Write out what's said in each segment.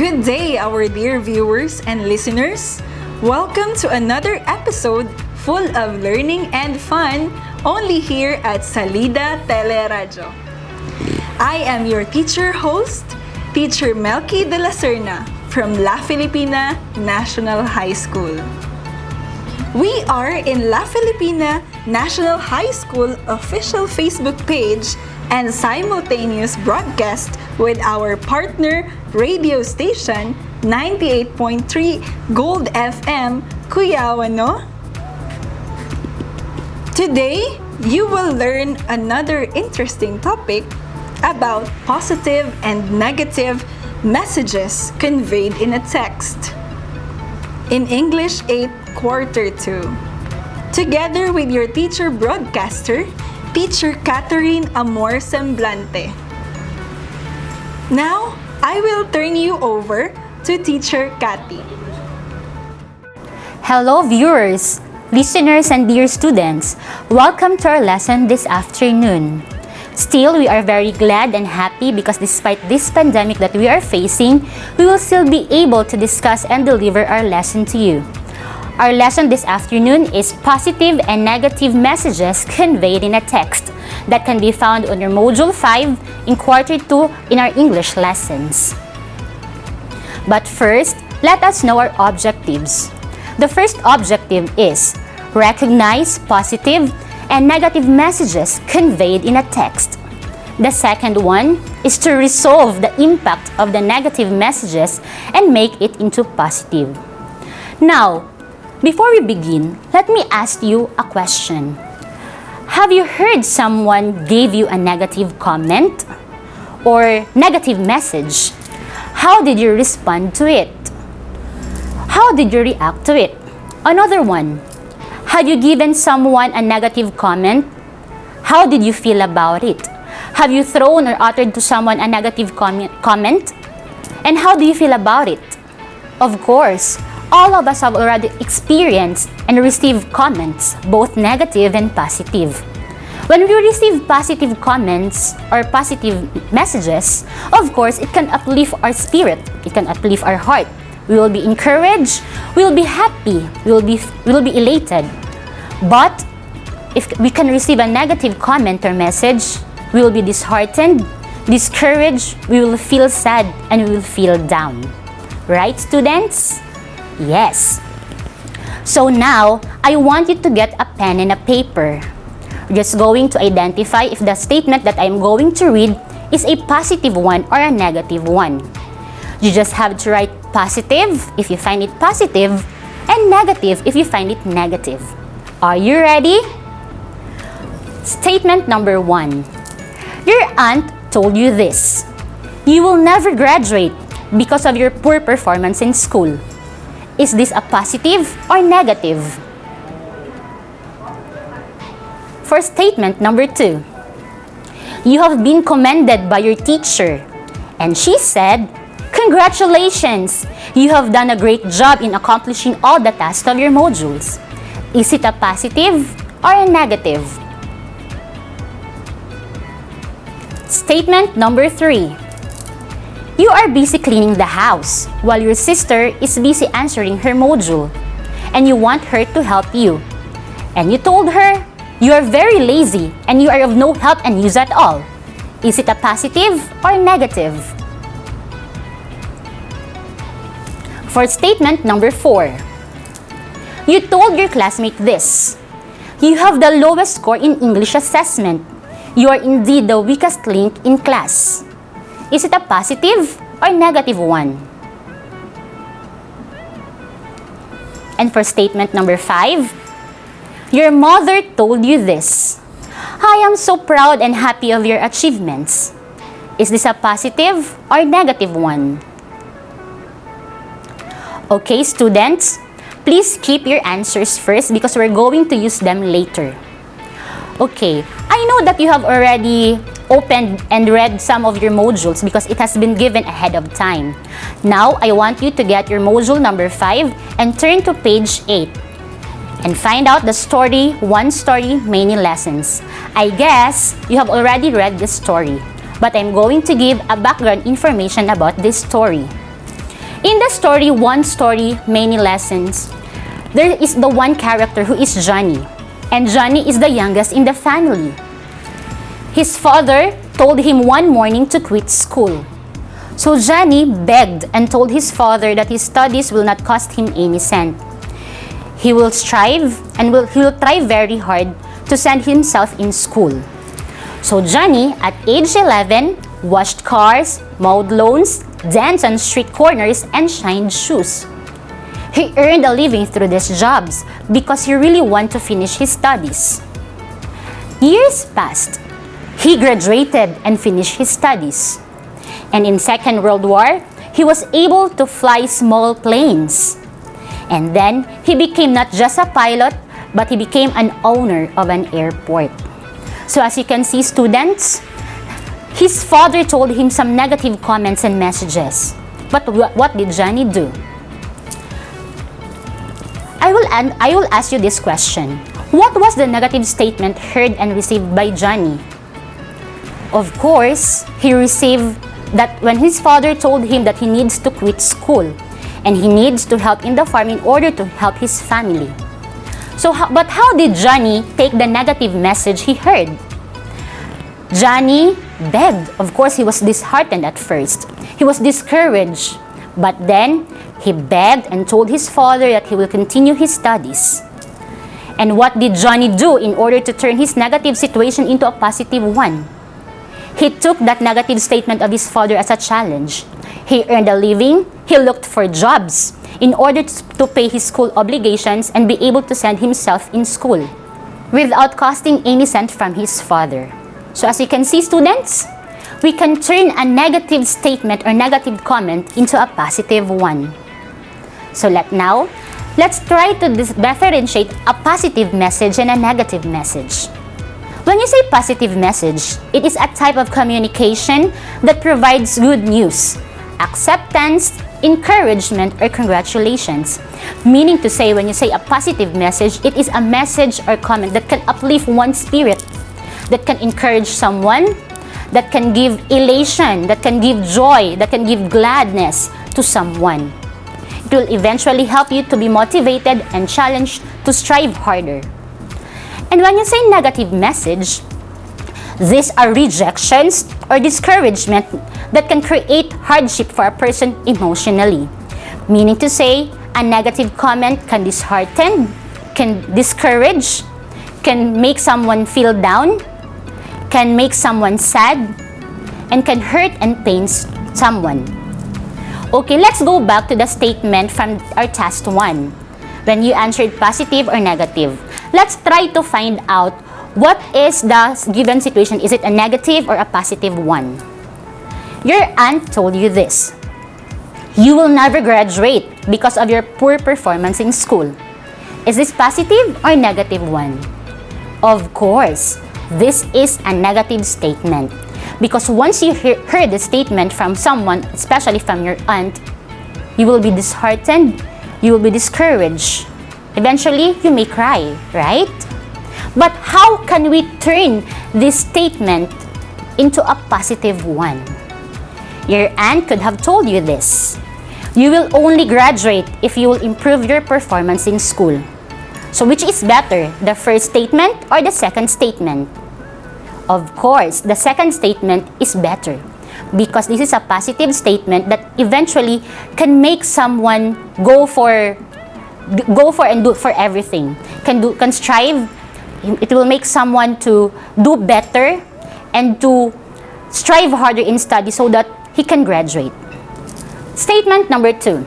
Good day, our dear viewers and listeners. Welcome to another episode full of learning and fun only here at Salida TeleRadyo. I am your teacher host, Teacher Melky de la Serna from La Filipina National High School. We are in La Filipina National High School official Facebook page and simultaneous broadcast with our partner radio station 98.3 Gold FM, Cuyao, no? Today, you will learn another interesting topic about positive and negative messages conveyed in a text. In English 8 Quarter 2. Together with your teacher broadcaster, Teacher KATHERINE Amor Semblante. Now, I will turn you over to Teacher Kathy. Hello viewers, listeners and dear students. Welcome to our lesson this afternoon. Still, we are very glad and happy because despite this pandemic that we are facing, we will still be able to discuss and deliver our lesson to you. Our lesson this afternoon is positive and negative messages conveyed in a text that can be found on your Module 5 in Quarter 2 in our English lessons. But first, let us know our objectives. The first objective is recognize positive and negative messages conveyed in a text. The second one is to resolve the impact of the negative messages and make it into positive. Now, before we begin, let me ask you a question. Have you heard someone gave you a negative comment or negative message? How did you respond to it? How did you react to it? Another one. Had you given someone a negative comment? How did you feel about it? Have you thrown or uttered to someone a negative comment? And how do you feel about it? Of course, all of us have already experienced and received comments, both negative and positive. When we receive positive comments or positive messages, of course, it can uplift our spirit, it can uplift our heart. We will be encouraged, we will be happy, we will be elated. But if we can receive a negative comment or message, we will be disheartened, discouraged, we will feel sad, and we will feel down. Right, students? Yes. So now, I want you to get a pen and a paper. We're just going to identify if the statement that I'm going to read is a positive one or a negative one. You just have to write positive if you find it positive and negative if you find it negative. Are you ready? Statement number 1. Your aunt told you this. You will never graduate because of your poor performance in school. Is this a positive or negative? For statement number 2, you have been commended by your teacher, and she said, "Congratulations! You have done a great job in accomplishing all the tasks of your modules." Is it a positive or a negative? Statement number 3. You are busy cleaning the house while your sister is busy answering her module, and you want her to help you. And you told her, you are very lazy and you are of no help and use at all. Is it a positive or negative? For statement number 4, you told your classmate this. You have the lowest score in English assessment. You are indeed the weakest link in class. Is it a positive or negative one? And for statement number 5, your mother told you this. I am so proud and happy of your achievements. Is this a positive or negative one? Okay, students, please keep your answers first because we're going to use them later. Okay, I know that you have already opened and read some of your modules because it has been given ahead of time. Now, I want you to get your module number 5 and turn to page 8 and find out the story, One Story, Many Lessons. I guess you have already read this story, but I'm going to give a background information about this story. In the story, one story, many lessons, there is the one character who is Johnny. And Johnny is the youngest in the family. His father told him one morning to quit school. So Johnny begged and told his father that his studies will not cost him any cent. He will strive and he will try very hard to send himself in school. So Johnny, at age 11, washed cars, mowed lawns, danced on street corners, and shined shoes. He earned a living through these jobs because he really wanted to finish his studies. Years passed. He graduated and finished his studies. And in Second World War, he was able to fly small planes. And then, he became not just a pilot, but he became an owner of an airport. So as you can see, students, his father told him some negative comments and messages. But what did Johnny do? I will ask you this question. What was the negative statement heard and received by Johnny? Of course, he received that when his father told him that he needs to quit school and he needs to help in the farm in order to help his family. But how did Johnny take the negative message he heard? Johnny begged. Of course, he was disheartened at first. He was discouraged. But then, he begged and told his father that he will continue his studies. And what did Johnny do in order to turn his negative situation into a positive one? He took that negative statement of his father as a challenge. He earned a living, he looked for jobs in order to pay his school obligations and be able to send himself in school without costing any cent from his father. So as you can see, students, we can turn a negative statement or negative comment into a positive one. So let's try to differentiate a positive message and a negative message. When you say positive message, it is a type of communication that provides good news, acceptance, encouragement, or congratulations. Meaning to say, when you say a positive message, it is a message or comment that can uplift one's spirit, that can encourage someone, that can give elation, that can give joy, that can give gladness to someone. It will eventually help you to be motivated and challenged to strive harder. And when you say negative message, these are rejections or discouragement that can create hardship for a person emotionally. Meaning to say, a negative comment can dishearten, can discourage, can make someone feel down, can make someone sad, and can hurt and pain someone. Okay, let's go back to the statement from our task 1. When you answered positive or negative, let's try to find out what is the given situation. Is it a negative or a positive one? Your aunt told you this. You will never graduate because of your poor performance in school. Is this positive or negative one? Of course, this is a negative statement. Because once you heard the statement from someone, especially from your aunt, you will be disheartened, you will be discouraged. Eventually, you may cry, right? But how can we turn this statement into a positive one? Your aunt could have told you this. You will only graduate if you will improve your performance in school. So which is better, the first statement or the second statement? Of course, the second statement is better because this is a positive statement that eventually can make someone go for and do for everything. Can strive. It will make someone to do better and to strive harder in study so that he can graduate. Statement number 2.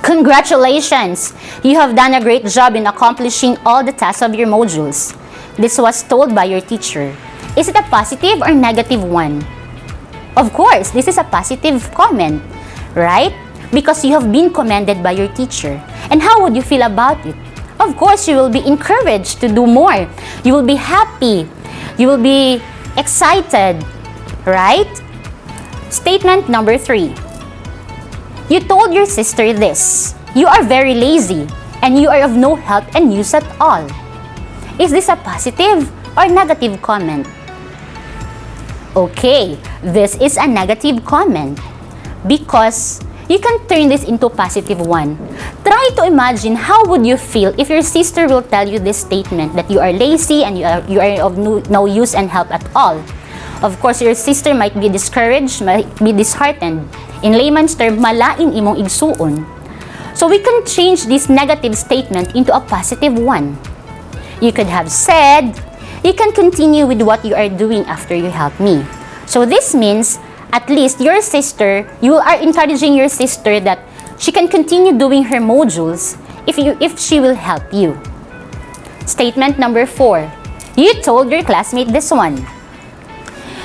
Congratulations! You have done a great job in accomplishing all the tasks of your modules. This was told by your teacher. Is it a positive or negative one? Of course, this is a positive comment, right? Because you have been commended by your teacher. And how would you feel about it? Of course, you will be encouraged to do more. You will be happy. You will be excited, right? Statement number 3. You told your sister this. You are very lazy and you are of no help and use at all. Is this a positive or negative comment? Okay, this is a negative comment because you can turn this into positive one. Try to imagine how would you feel if your sister will tell you this statement that you are lazy and you are of no use and help at all. Of course, your sister might be discouraged, might be disheartened. In layman's term, malain imong igsuon. So we can change this negative statement into a positive one. You could have said, you can continue with what you are doing after you help me. So this means, at least your sister, you are encouraging your sister that she can continue doing her modules if she will help you. Statement number 4. You told your classmate this one.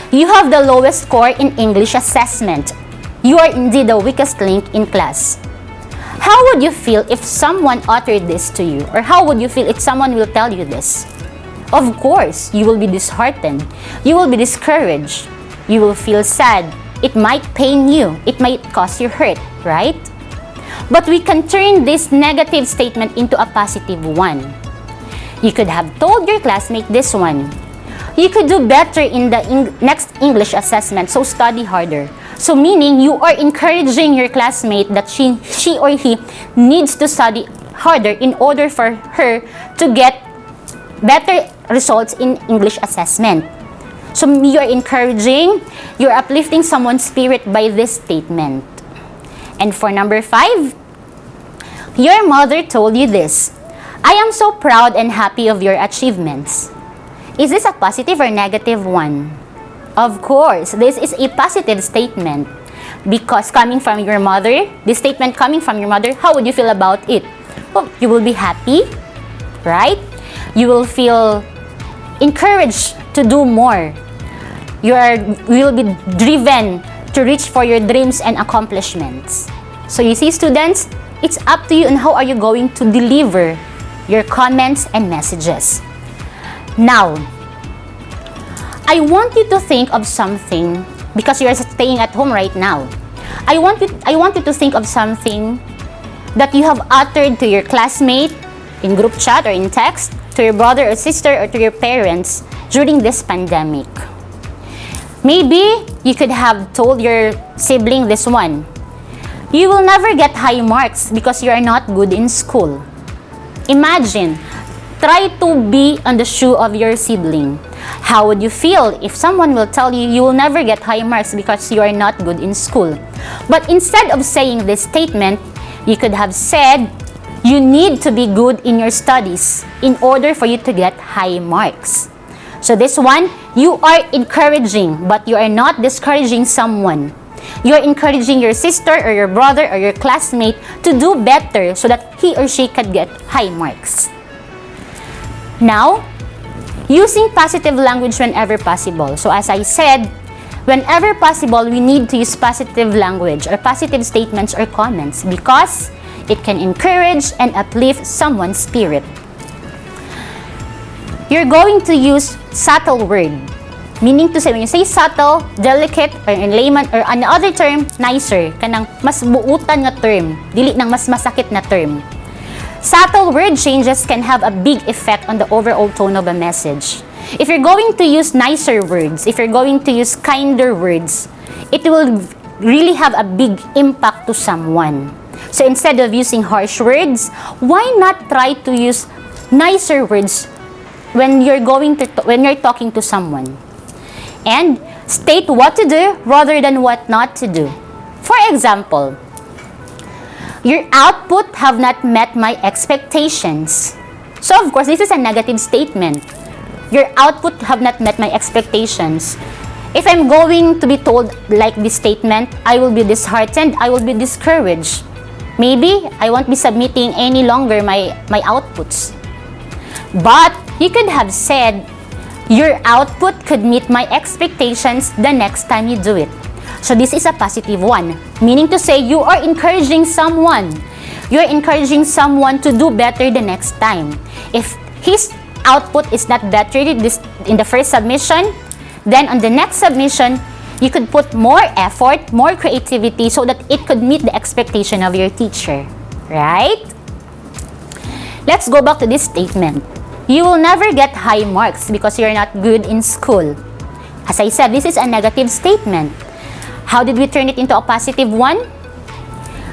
You have the lowest score in English assessment. You are indeed the weakest link in class. How would you feel if someone uttered this to you? Or how would you feel if someone will tell you this? Of course, you will be disheartened. You will be discouraged. You will feel sad. It might pain you. It might cause you hurt, right? But we can turn this negative statement into a positive one. You could have told your classmate this one. You could do better in the next English assessment, so study harder. So meaning you are encouraging your classmate that she or he needs to study harder in order for her to get better results in English assessment. So you are encouraging, you're uplifting someone's spirit by this statement. And for number 5, your mother told you this. I am so proud and happy of your achievements. Is this a positive or negative one? Of course, this is a positive statement. Because coming from your mother, this statement coming from your mother, how would you feel about it? Well, you will be happy, right? You will feel encouraged to do more. You will be driven to reach for your dreams and accomplishments. So you see, students, it's up to you on how are you going to deliver your comments and messages. Now, I want you to think of something because you are staying at home right now. I want you to think of something that you have uttered to your classmate in group chat or in text, to your brother or sister or to your parents during this pandemic. Maybe you could have told your sibling this one. You will never get high marks because you are not good in school. Imagine, try to be on the shoe of your sibling. How would you feel if someone will tell you you will never get high marks because you are not good in school? But instead of saying this statement, you could have said, you need to be good in your studies in order for you to get high marks. So this one, you are encouraging, but you are not discouraging someone. You are encouraging your sister or your brother or your classmate to do better so that he or she can get high marks. Now, using positive language whenever possible. So as I said, whenever possible, we need to use positive language or positive statements or comments because it can encourage and uplift someone's spirit. You're going to use subtle word. Meaning to say, when you say subtle, delicate, or in layman, or another term, nicer, kanang mas buutan nga term, dili nang mas masakit na term. Subtle word changes can have a big effect on the overall tone of a message. If you're going to use nicer words, if you're going to use kinder words, it will really have a big impact to someone. So instead of using harsh words, why not try to use nicer words when you're talking to someone? And state what to do rather than what not to do. For example, your output have not met my expectations. So of course, this is a negative statement. Your output have not met my expectations. If I'm going to be told like this statement, I will be disheartened, I will be discouraged. Maybe I won't be submitting any longer my outputs. But you could have said, your output could meet my expectations the next time you do it. So this is a positive one, meaning to say you are encouraging someone. You are encouraging someone to do better the next time. If his output is not better in the first submission, then on the next submission, you could put more effort, more creativity so that it could meet the expectation of your teacher. Right? Let's go back to this statement. You will never get high marks because you're not good in school. As I said, this is a negative statement. How did we turn it into a positive one?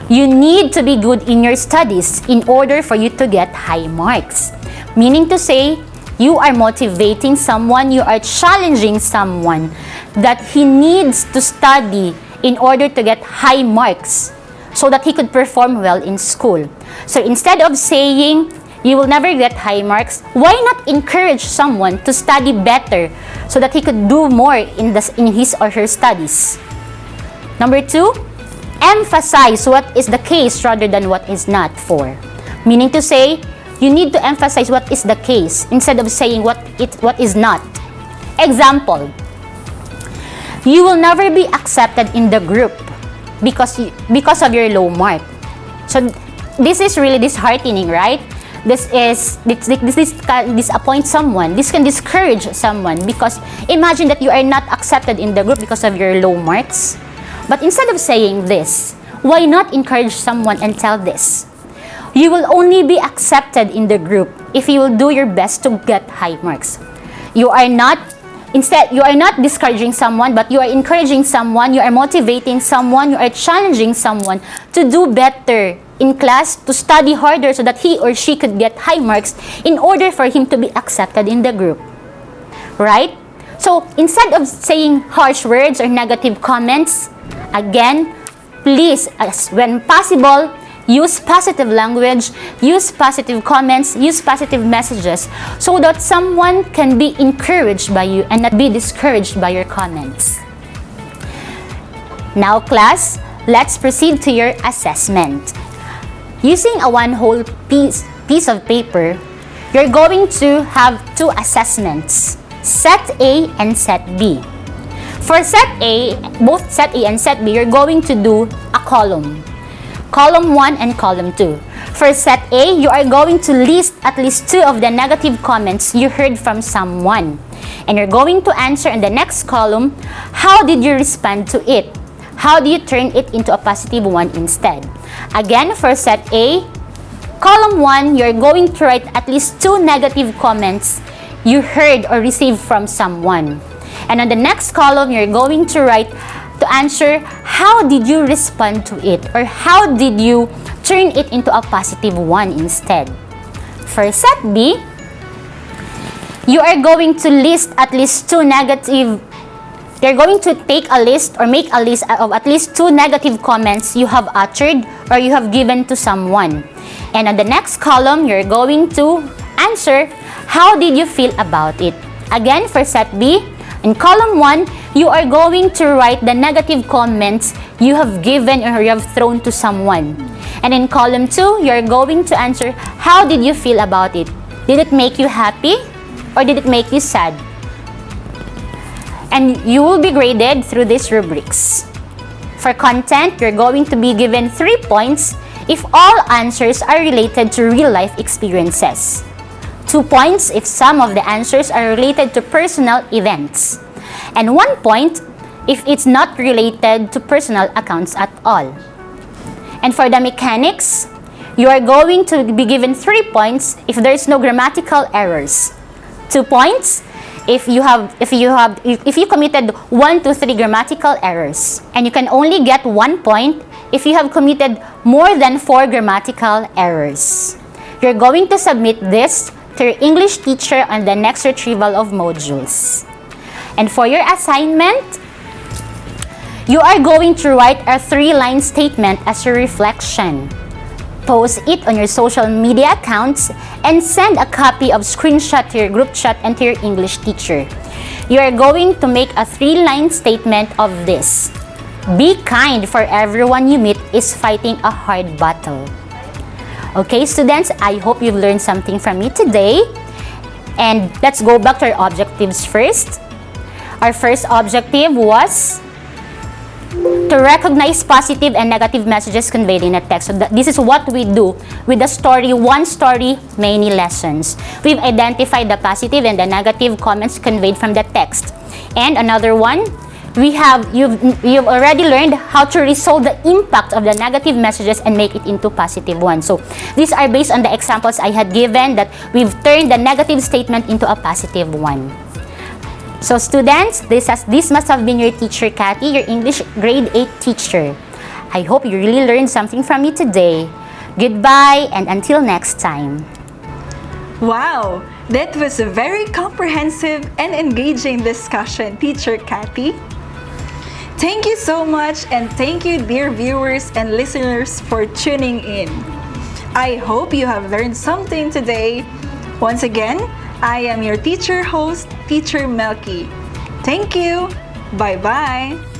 You need to be good in your studies in order for you to get high marks. Meaning to say, you are motivating someone, you are challenging someone that he needs to study in order to get high marks so that he could perform well in school. So instead of saying, you will never get high marks, why not encourage someone to study better so that he could do more in his or her studies? Number 2, emphasize what is the case rather than what is not for. Meaning to say, you need to emphasize what is the case instead of saying what is not. Example, you will never be accepted in the group because of your low mark. So this is really disheartening, right? This disappoints someone. This can discourage someone because imagine that you are not accepted in the group because of your low marks. But instead of saying this, why not encourage someone and tell this? You will only be accepted in the group if you will do your best to get high marks. You are not discouraging someone, but you are encouraging someone, you are motivating someone, you are challenging someone to do better in class, to study harder so that he or she could get high marks in order for him to be accepted in the group. Right? So, instead of saying harsh words or negative comments, again, please, when possible, use positive language, use positive comments, use positive messages so that someone can be encouraged by you and not be discouraged by your comments. Now, class, let's proceed to your assessment. Using a one whole piece of paper, you're going to have 2 assessments, Set A and Set B. For Set A, both Set A and Set B, you're going to do a column. Column 1 and Column 2. For Set A, you are going to list at least 2 of the negative comments you heard from someone. And you're going to answer in the next column, how did you respond to it? How do you turn it into a positive one instead? Again, for Set A, Column 1, you're going to write at least 2 negative comments you heard or received from someone. And on the next column, you're going to write to answer how did you respond to it or how did you turn it into a positive one instead. For Set B, you are going to list at least 2 negative. You're going to take a list or make a list of at least 2 negative comments you have uttered or you have given to someone. And on the next column, you're going to answer how did you feel about it. Again, for Set B, in Column 1, you are going to write the negative comments you have given or you have thrown to someone. And in Column 2, you're going to answer how did you feel about it. Did it make you happy or did it make you sad? And you will be graded through these rubrics. For content, you're going to be given 3 points if all answers are related to real-life experiences. 2 points if some of the answers are related to personal events. And 1 point if it's not related to personal accounts at all. And for the mechanics, you are going to be given 3 points if there is no grammatical errors. 2 points if you committed 1 to 3 grammatical errors. And you can only get 1 point if you have committed more than 4 grammatical errors. You're going to submit this to your English teacher on the next retrieval of modules. And for your assignment, you are going to write a 3-line statement as your reflection. Post it on your social media accounts and send a copy of screenshot to your group chat and to your English teacher. You are going to make a 3-line statement of this. Be kind, for everyone you meet is fighting a hard battle. Okay, students, I hope you've learned something from me today. And let's go back to our objectives first. Our first objective was to recognize positive and negative messages conveyed in a text. So this is what we do with the story, one story, many lessons. We've identified the positive and the negative comments conveyed from the text. And another one, you've already learned how to resolve the impact of the negative messages and make it into positive ones. So these are based on the examples I had given that we've turned the negative statement into a positive one. So students, this must have been your teacher, Kathy, your English grade 8 teacher. I hope you really learned something from me today. Goodbye and until next time. Wow! That was a very comprehensive and engaging discussion, Teacher Kathy. Thank you so much, and thank you, dear viewers and listeners, for tuning in. I hope you have learned something today. Once again, I am your teacher host, Teacher Melky. Thank you. Bye-bye.